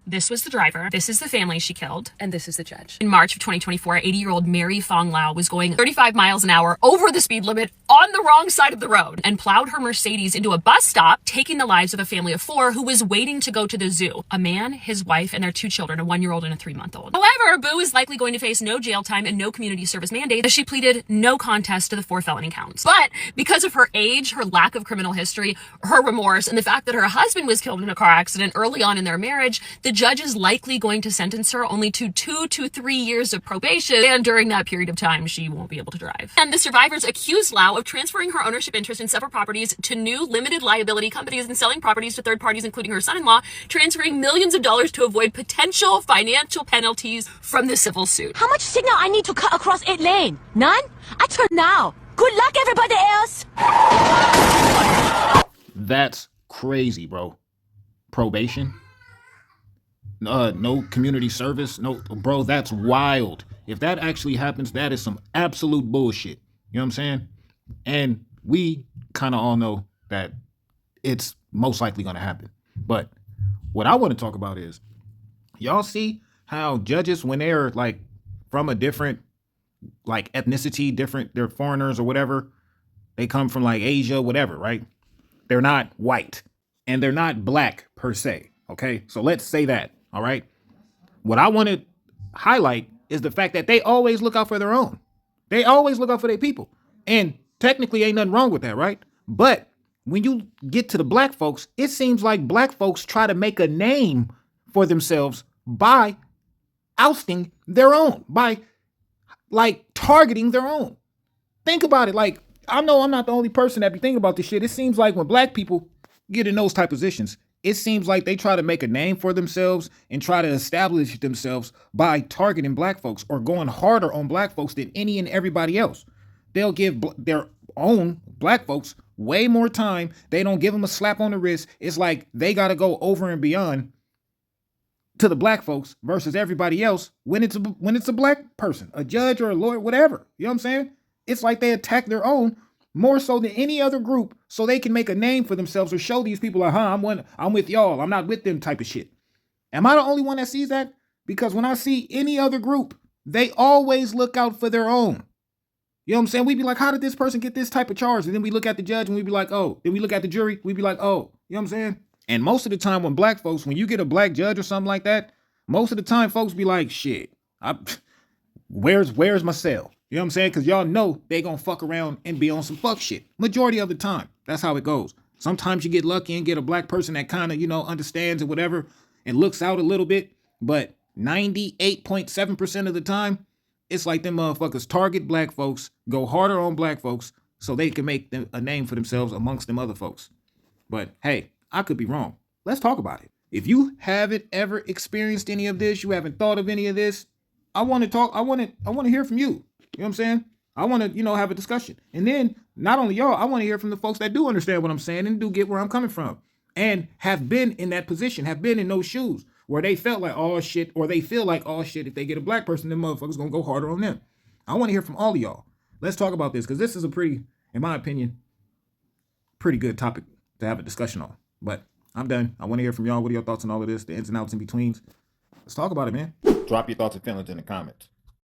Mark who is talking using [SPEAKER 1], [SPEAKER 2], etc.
[SPEAKER 1] This was the driver. This is the family she killed.
[SPEAKER 2] And this is the judge.
[SPEAKER 1] In March of 2024, 80-year-old Mary Fong Lau was going 35 miles an hour over the speed limit on the wrong side of the road and plowed her Mercedes into a bus stop, taking the lives of a family of 4 who was waiting to go to the zoo. A man, his wife, and their 2 children, a 1-year-old and a 3-month-old. However, Boo is likely going to face no jail time and no community service mandate as she pleaded no contest to the 4 felony counts. But because of her age, her lack of criminal history, her remorse, and the fact that her husband was killed in a car accident early on in their marriage, the judge is likely going to sentence her only to 2 to 3 years of probation, and during that period of time, she won't be able to drive. And the survivors accused Lau of transferring her ownership interest in several properties to new limited liability companies and selling properties to third parties, including her son-in-law, transferring millions of dollars to avoid potential financial penalties from the civil suit.
[SPEAKER 3] How much signal I need to cut across 8 lane? None? I turn now. Good luck, everybody else.
[SPEAKER 4] That's crazy, bro. Probation? No community service? No, bro, that's wild. If that actually happens, that is some absolute bullshit. You know what I'm saying? And we kind of all know that it's most likely going to happen. But what I want to talk about is, y'all see how judges, when they're like from a different like ethnicity, different, they're foreigners or whatever, they come from like Asia, whatever, right? They're not white and they're not black per se. Okay. So let's say that. All right. What I want to highlight is the fact that they always look out for their own. They always look out for their people. And technically ain't nothing wrong with that, right? But when you get to the black folks, it seems like black folks try to make a name for themselves by ousting their own, by like targeting their own. Think about it. Like, I know I'm not the only person that be thinking about this shit. It seems like when black people get in those type of positions, it seems like they try to make a name for themselves and try to establish themselves by targeting black folks or going harder on black folks than any and everybody else. They'll give their own black folks way more time. They don't give them a slap on the wrist. It's like they got to go over and beyond to the black folks versus everybody else when it's a black person, a judge or a lawyer, whatever. You know what I'm saying? It's like they attack their own more so than any other group so they can make a name for themselves or show these people like, I'm with y'all. I'm not with them type of shit. Am I the only one that sees that? Because when I see any other group, they always look out for their own. You know what I'm saying? We'd be like, how did this person get this type of charge? And then we look at the judge and we'd be like, oh. Then we look at the jury, we'd be like, oh. You know what I'm saying? And most of the time when black folks, when you get a black judge or something like that, most of the time folks be like, shit, where's my cell? You know what I'm saying? Because y'all know they gonna fuck around and be on some fuck shit. Majority of the time. That's how it goes. Sometimes you get lucky and get a black person that kind of, understands or whatever and looks out a little bit. But 98.7% of the time, it's like them motherfuckers target black folks, go harder on black folks so they can make a name for themselves amongst them other folks. But hey, I could be wrong. Let's talk about it. If you haven't ever experienced any of this, you haven't thought of any of this, I want to talk. I want to hear from you. You know what I'm saying? I want to, have a discussion. And then not only y'all, I want to hear from the folks that do understand what I'm saying and do get where I'm coming from and have been in that position, have been in those shoes where they felt like, oh shit, or they feel like, oh shit, if they get a black person, them motherfuckers going to go harder on them. I want to hear from all of y'all. Let's talk about this because this is a pretty, in my opinion, pretty good topic to have a discussion on. But I'm done. I want to hear from y'all. What are your thoughts on all of this, the ins and outs in betweens? Let's talk about it, man. Drop your thoughts and feelings in the comments.